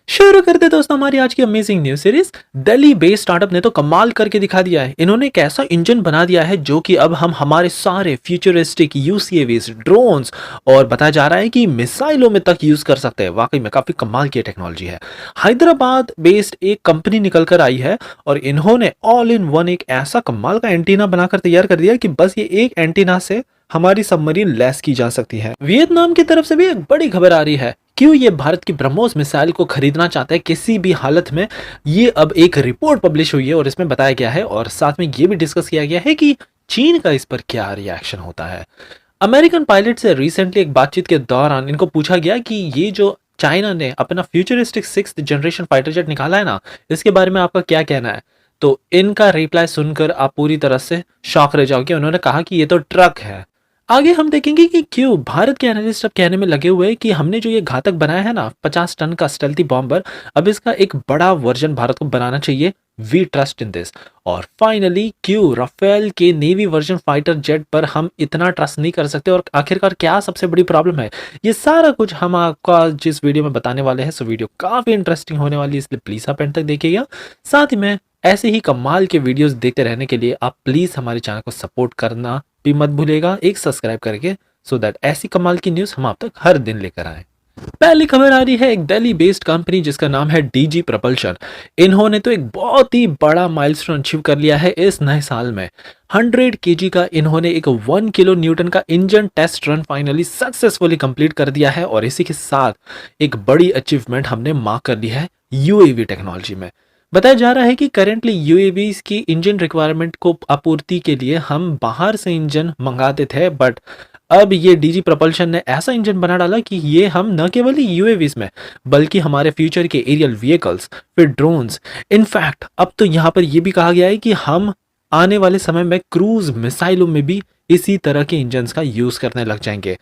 शुरू करते दोस्तों हमारी आज की amazing news series. Delhi based startup ने तो कमाल करके दिखा दिया है। इन्होंने एक ऐसा इंजन बना दिया है जो कि अब हम हमारे सारे फ्यूचरिस्टिक यूसीएवीज, ड्रोन्स और बताया जा रहा है कि मिसाइलों में तक यूज कर सकते हैं। वाकई में काफी कमाल की टेक्नोलॉजी है। हैदराबाद बेस्ड एक कंपनी निकल कर आई है और इन्होंने ऑल इन वन एक ऐसा कमाल का एंटीना बनाकर तैयार कर दिया कि बस ये एक एंटीना से हमारी सबमरीन लैस की जा सकती है। वियतनाम की तरफ से भी एक बड़ी खबर आ रही है। क्यों ये भारत की ब्रह्मोस मिसाइल को खरीदना चाहता है किसी भी हालत में। ये अब एक रिपोर्ट पब्लिश हुई है और इसमें बताया गया है और साथ में ये भी डिस्कस किया गया है कि चीन का इस पर क्या रिएक्शन होता है। अमेरिकन पायलट से रिसेंटली एक बातचीत के दौरान इनको पूछा गया कि ये जो चाइना ने अपना futuristic 6th generation fighter jet निकाला है ना, इसके बारे में आपका क्या कहना है। तो इनका रिप्लाई सुनकर आप पूरी तरह से शॉक रह जाओगे। उन्होंने कहा कि ये तो ट्रक है। आगे हम देखेंगे कि क्यों भारत के एनालिस्ट अब कहने में लगे हुए हैं कि हमने जो ये घातक बनाया है ना 50 टन का स्टेल्थी बॉम्बर, अब इसका एक बड़ा वर्जन भारत को बनाना चाहिए। We trust in this. और फाइनली क्यों राफेल के नेवी वर्जन फाइटर जेट पर हम इतना ट्रस्ट नहीं कर सकते और आखिरकार क्या सबसे बड़ी प्रॉब्लम है, ये सारा कुछ हम आपका जिस वीडियो में बताने वाले हैं। सो वीडियो काफी इंटरेस्टिंग होने वाली है, इसलिए प्लीज आप एंड तक देखिएगा। साथ ही में ऐसे ही कमाल के वीडियोस देखते रहने के लिए आप प्लीज हमारे चैनल को सपोर्ट करना भी मत भूलिएगा, एक सब्सक्राइब करके, सो दैट ऐसी कमाल की न्यूज हम आप तक हर दिन लेकर आए। पहली खबर आ रही है एक दिल्ली बेस्ड कंपनी जिसका नाम है डीजी प्रपल्शन। इन्होंने तो एक बहुत ही बड़ा माइलस्टोन अचीव कर लिया है इस नए साल में। 100 केजी का इन्होंने एक 1 किलो न्यूटन का engine test run finally successfully complete कर दिया है और इसी के साथ एक बड़ी अचीवमेंट हमने मार्क कर ली है यूएवी टेक्नोलॉजी में। बताया जा रहा है कि करेंटली यूएवीज की इंजन रिक्वायरमेंट को आपूर्ति के लिए हम बाहर से इंजन मंगाते थे, बट अब ये डीजी प्रपल्शन ने ऐसा इंजन बना डाला कि ये हम न केवल ही यूएवीज में बल्कि हमारे फ्यूचर के एरियल व्हीकल्स, फिर ड्रोन्स, इनफैक्ट अब तो यहाँ पर यह भी कहा गया है कि हम आने वाले समय में क्रूज मिसाइलों में भी इसी तरह के इंजन्स का यूज करने लग जाएंगे।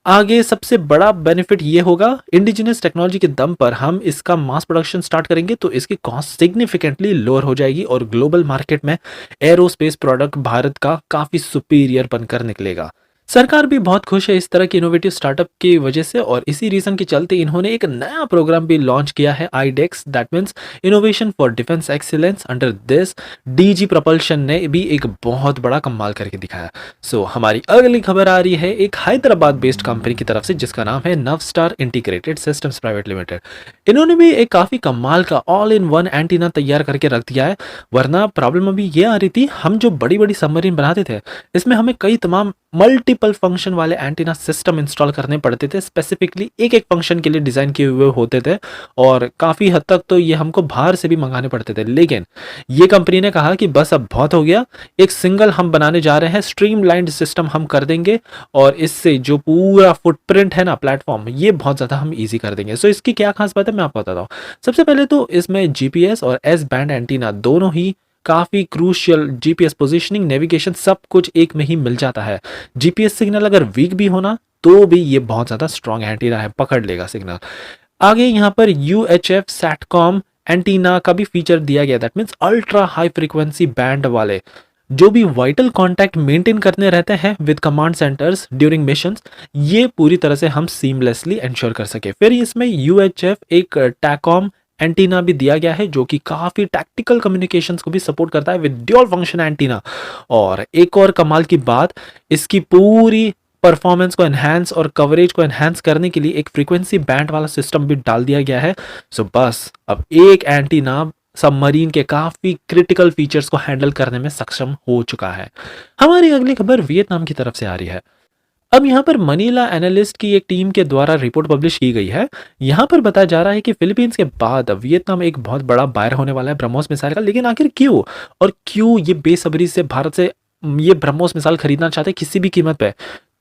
आगे सबसे बड़ा बेनिफिट ये होगा, इंडिजिनस टेक्नोलॉजी के दम पर हम इसका मास प्रोडक्शन स्टार्ट करेंगे तो इसकी कॉस्ट सिग्निफिकेंटली लोअर हो जाएगी और ग्लोबल मार्केट में एरोस्पेस प्रोडक्ट भारत का काफी सुपीरियर बनकर निकलेगा। सरकार भी बहुत खुश है इस तरह के इनोवेटिव स्टार्टअप की वजह से और इसी रीजन के चलते इन्होंने एक नया प्रोग्राम भी लॉन्च किया है, iDEX, that means innovation for defence excellence. Under this DG propulsion ने भी एक बहुत बड़ा कमाल करके दिखाया। सो हमारी अगली खबर आ रही है एक हैदराबाद बेस्ड कंपनी की तरफ से जिसका नाम है नवस्टार इंटीग्रेटेड सिस्टम्स प्राइवेट लिमिटेड। इन्होंने भी एक काफी कमाल का ऑल इन वन एंटीना तैयार करके रख दिया है। वरना प्रॉब्लम अभी ये आ रही थी, हम जो बड़ी बड़ी सबमरीन बनाते थे इसमें हमें कई तमाम मल्टीपल फंक्शन वाले एंटीना सिस्टम इंस्टॉल करने पड़ते थे, स्पेसिफिकली एक एक फंक्शन के लिए डिजाइन किए हुए होते थे और काफी हद तक तो ये हमको बाहर से भी मंगाने पड़ते थे। लेकिन ये कंपनी ने कहा कि बस अब बहुत हो गया, एक सिंगल हम बनाने जा रहे हैं, स्ट्रीमलाइंड सिस्टम हम कर देंगे और इससे जो पूरा फुटप्रिंट है ना प्लेटफॉर्म, ये बहुत ज्यादा हम इजी कर देंगे। सो इसकी क्या खास बात है मैं आपको बताता हूँ। सबसे पहले तो इसमें जीपीएस और एस बैंड एंटीना दोनों ही काफी क्रूशियल, जीपीएस पोजीशनिंग, नेविगेशन सब कुछ एक में ही मिल जाता है। जीपीएस सिग्नल अगर वीक भी होना तो भी ये बहुत ज्यादा स्ट्रॉन्ग एंटीना है, पकड़ लेगा सिग्नल। आगे यहाँ पर यूएचएफ सैटकॉम एंटीना का भी फीचर दिया गया, that means ultra high frequency band वाले जो भी वाइटल कांटेक्ट मेंटेन करने रहते हैं with command centres during missions, ये पूरी तरह से हम सीमलेसली इंश्योर कर सके। फिर इसमें यूएचएफ एक टैकॉम एंटीना भी दिया गया है जो कि काफी टैक्टिकल कम्युनिकेशंस को भी सपोर्ट करता है विद ड्यूल फंक्शन एंटीना। और एक और कमाल की बात, इसकी पूरी परफॉर्मेंस को एनहांस और कवरेज को एनहांस करने के लिए एक फ्रीक्वेंसी बैंड वाला सिस्टम भी डाल दिया गया है। सो बस अब एक एंटीना सबमरीन के काफी क्रिटिकल फीचर्स को हैंडल करने में सक्षम हो चुका है। हमारी अगली खबर वियतनाम की तरफ से आ रही है। अब यहाँ पर मनीला एनालिस्ट की एक टीम के द्वारा रिपोर्ट पब्लिश की गई है। यहाँ पर बताया जा रहा है कि फिलीपींस के बाद वियतनाम एक बहुत बड़ा बायर होने वाला है ब्रह्मोस मिसाइल का। लेकिन आखिर क्यों, और क्यों ये बेसब्री से भारत से ये ब्रह्मोस मिसाइल खरीदना चाहते हैं किसी भी कीमत पे।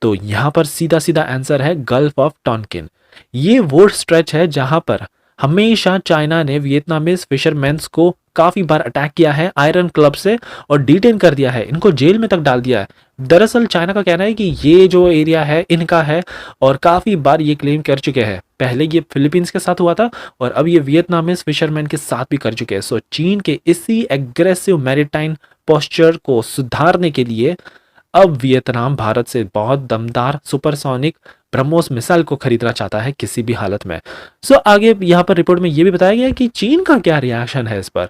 तो यहाँ पर सीधा सीधा आंसर है गल्फ ऑफ टॉनकिन। ये वो स्ट्रेच है जहां पर हमेशा चाइना ने वियतनामीज फिशरमैन्स को काफी बार अटैक किया है आयरन क्लब से और डिटेन कर दिया है, इनको जेल में तक डाल दिया है। दरअसल चाइना का कहना है कि ये जो एरिया है इनका है और काफी बार ये क्लेम कर चुके हैं। पहले ये फिलीपींस के साथ हुआ था और अब ये वियतनामीज फिशरमैन के साथ भी कर चुके हैं। सो चीन के इसी एग्रेसिव मैरिटाइम पोस्चर को सुधारने के लिए अब वियतनाम भारत से बहुत दमदार सुपरसोनिक ब्रह्मोस मिसाइल को खरीदना चाहता है किसी भी हालत में। सो आगे यहाँ पर रिपोर्ट में ये भी बताया गया है कि चीन का क्या रिएक्शन है इस पर।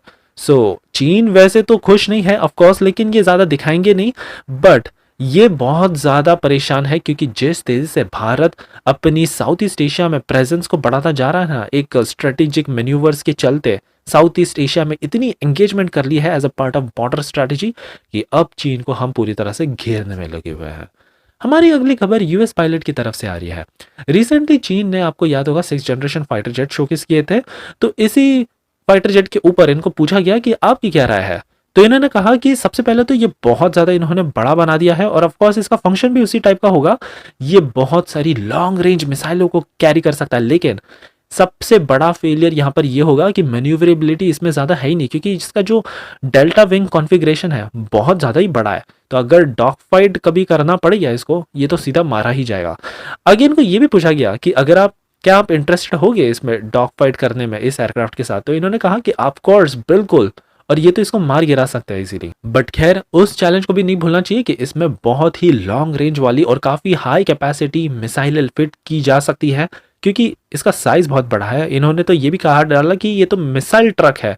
चीन वैसे तो खुश नहीं है ऑफ कोर्स, लेकिन ये ज्यादा दिखाएंगे नहीं, बट ये बहुत ज्यादा परेशान है क्योंकि जिस तेजी से भारत अपनी साउथ ईस्ट एशिया में प्रेजेंस को बढ़ाता जा रहा है ना, एक स्ट्रेटेजिक मैन्यूवर्स के चलते साउथ ईस्ट एशिया में इतनी एंगेजमेंट कर ली है as a part of border strategy कि अब चीन को हम पूरी तरह से घेरने में लगे हुए हैं। हमारी अगली खबर यूएस पायलट की तरफ से आ रही है। रिसेंटली चीन ने, आपको याद होगा, 6th generation fighter jet showcase किए थे, तो इसी फाइटर जेट के ऊपर इनको पूछा गया कि आपकी क्या राय है। तो इन्होंने कहा कि सबसे पहले तो ये बहुत ज्यादा इन्होंने बड़ा बना दिया है और ऑफ कोर्स इसका फंक्शन भी उसी टाइप का होगा। ये बहुत सारी लॉन्ग रेंज मिसाइलों को कैरी कर सकता है, लेकिन सबसे बड़ा फेलियर यहां पर यह होगा कि मैन्यूवरेबिलिटी इसमें ज्यादा है ही नहीं, क्योंकि इसका जो डेल्टा विंग कॉन्फ़िगरेशन है बहुत ज्यादा ही बड़ा है। तो अगर डॉग फाइट कभी करना पड़ेगा इसको, ये तो सीधा मारा ही जाएगा। आगे इनको ये भी पूछा गया कि अगर आप, क्या आप इंटरेस्टेड होगे इसमें डॉग फाइट करने में इस एयरक्राफ्ट के साथ। तो इन्होंने कहा कि ऑफ कोर्स, बिल्कुल, और ये तो इसको मार गिरा सकता है इजीली। बट खैर, उस चैलेंज को भी नहीं भूलना चाहिए कि इसमें बहुत ही लॉन्ग रेंज वाली और काफी हाई कैपेसिटी मिसाइल फिट की जा सकती है, क्योंकि इसका साइज बहुत बड़ा है। इन्होंने तो ये भी कहा डाला कि ये तो मिसाइल ट्रक है,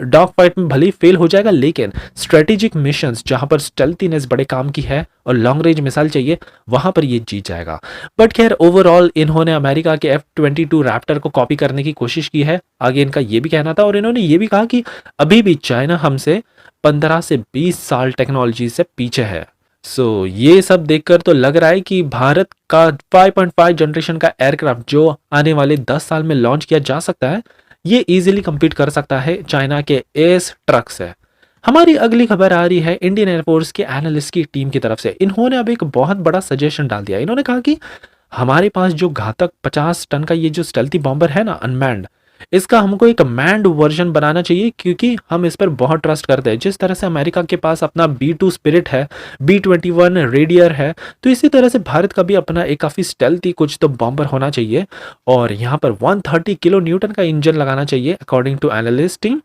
डॉग फाइट में भले ही फेल हो जाएगा, लेकिन स्ट्रेटेजिक मिशंस जहां पर स्टेल्थीनेस बड़े काम की है और लॉन्ग रेंज मिसाइल चाहिए, वहां पर ये जीत जाएगा। बट खैर, ओवरऑल इन्होंने अमेरिका के F-22 रैप्टर को कॉपी करने की कोशिश की है, आगे इनका ये भी कहना था। और इन्होंने ये भी कहा कि अभी भी चाइना हमसे 15 से 20 साल टेक्नोलॉजी से पीछे है। ये सब देखकर तो लग रहा है कि भारत का 5.5 जनरेशन का एयरक्राफ्ट जो आने वाले 10 साल में लॉन्च किया जा सकता है, ये इजीली compete कर सकता है चाइना के एस ट्रक से। हमारी अगली खबर आ रही है इंडियन एयरफोर्स के एनालिस्ट की टीम की तरफ से। इन्होंने अब एक बहुत बड़ा सजेशन डाल दिया। इन्होंने कहा कि हमारे पास जो घातक 50 टन का ये जो स्टेल्थी बॉम्बर है ना, अनमैन्ड, इसका हमको एक मैन्ड वर्जन बनाना चाहिए, क्योंकि हम इस पर बहुत ट्रस्ट करते हैं। जिस तरह से अमेरिका के पास अपना B-2 स्पिरिट है, B-21 रेडियर है, तो इसी तरह से भारत का भी अपना एक काफ़ी स्टेल्थी कुछ तो बॉम्बर होना चाहिए। और यहाँ पर 130 किलो न्यूटन का इंजन लगाना चाहिए अकॉर्डिंग टू एनालिस्ट टीम।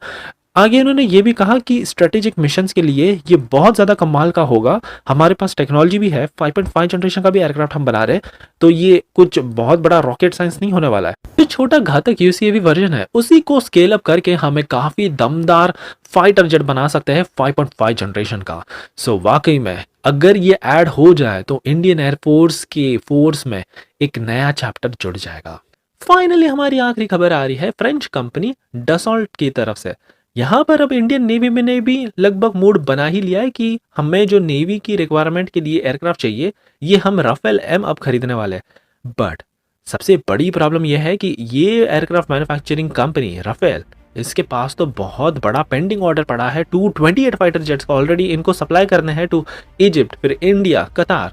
आगे इन्होंने ये भी कहा कि स्ट्रेटेजिक मिशंस के लिए ये बहुत ज़्यादा कमाल का होगा। हमारे पास टेक्नोलॉजी भी है, 5.5 जनरेशन का भी एयरक्राफ्ट हम बना रहे हैं, तो ये कुछ बहुत बड़ा रॉकेट साइंस नहीं होने वाला है। जो छोटा घातक UCAV वर्जन है, उसी को स्केल अप करके हमें काफ़ी दमदार फाइटर जेट बना सकते हैं 5.5 जनरेशन का। वाकई में अगर ये ऐड हो जाए तो इंडियन एयरफोर्स के फोर्स में एक नया चैप्टर जुड़ जाएगा। फाइनली हमारी आखिरी खबर आ रही है फ्रेंच कंपनी डसॉल्ट की तरफ से। यहाँ पर अब इंडियन नेवी में ने भी लगभग मूड बना ही लिया है कि हमें जो नेवी की रिक्वायरमेंट के लिए एयरक्राफ्ट चाहिए, ये हम राफेल M अब खरीदने वाले हैं। बट सबसे बड़ी प्रॉब्लम यह है कि ये एयरक्राफ्ट मैन्युफैक्चरिंग कंपनी राफेल, इसके पास तो बहुत बड़ा पेंडिंग ऑर्डर पड़ा है 228 फाइटर जेट्स का। ऑलरेडी इनको सप्लाई करने हैं टू इजिप्ट, फिर इंडिया, कतार।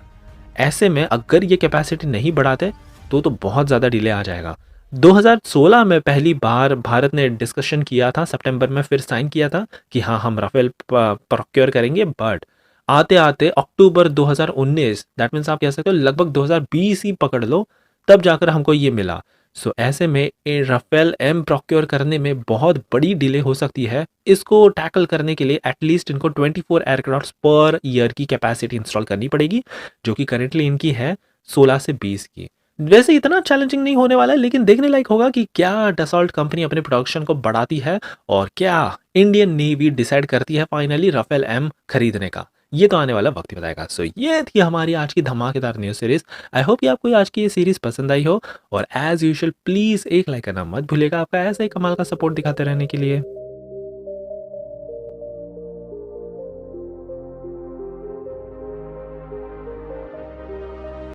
ऐसे में अगर ये कैपेसिटी नहीं बढ़ाते तो बहुत ज़्यादा डिले आ जाएगा। 2016 में पहली बार भारत ने डिस्कशन किया था, सितंबर में फिर साइन किया था कि हाँ हम राफेल प्रोक्योर करेंगे। बट आते आते अक्टूबर 2019, दैट मीन्स आप कह सकते हो लगभग 2020 ही पकड़ लो, तब जाकर हमको ये मिला। ऐसे में राफेल M प्रोक्योर करने में बहुत बड़ी डिले हो सकती है। इसको टैकल करने के लिए एटलीस्ट इनको 24 एयरक्राफ्ट पर ईयर की कैपेसिटी इंस्टॉल करनी पड़ेगी, जो कि करेंटली इनकी है 16 से 20 की। वैसे इतना चैलेंजिंग नहीं होने वाला है, लेकिन देखने लायक होगा कि क्या डसॉल्ट कंपनी अपने प्रोडक्शन को बढ़ाती है और क्या इंडियन नेवी डिसाइड करती है फाइनली राफेल M खरीदने का। ये तो आने वाला वक्त ही बताएगा। ये थी हमारी आज की धमाकेदार न्यूज़ सीरीज। आई होप कि आपको आज की ये सीरीज पसंद आई हो, और एज यूजुअल प्लीज एक लाइक करना मत भूलिएगा, आपका ऐसा ही कमाल का सपोर्ट दिखाते रहने के लिए।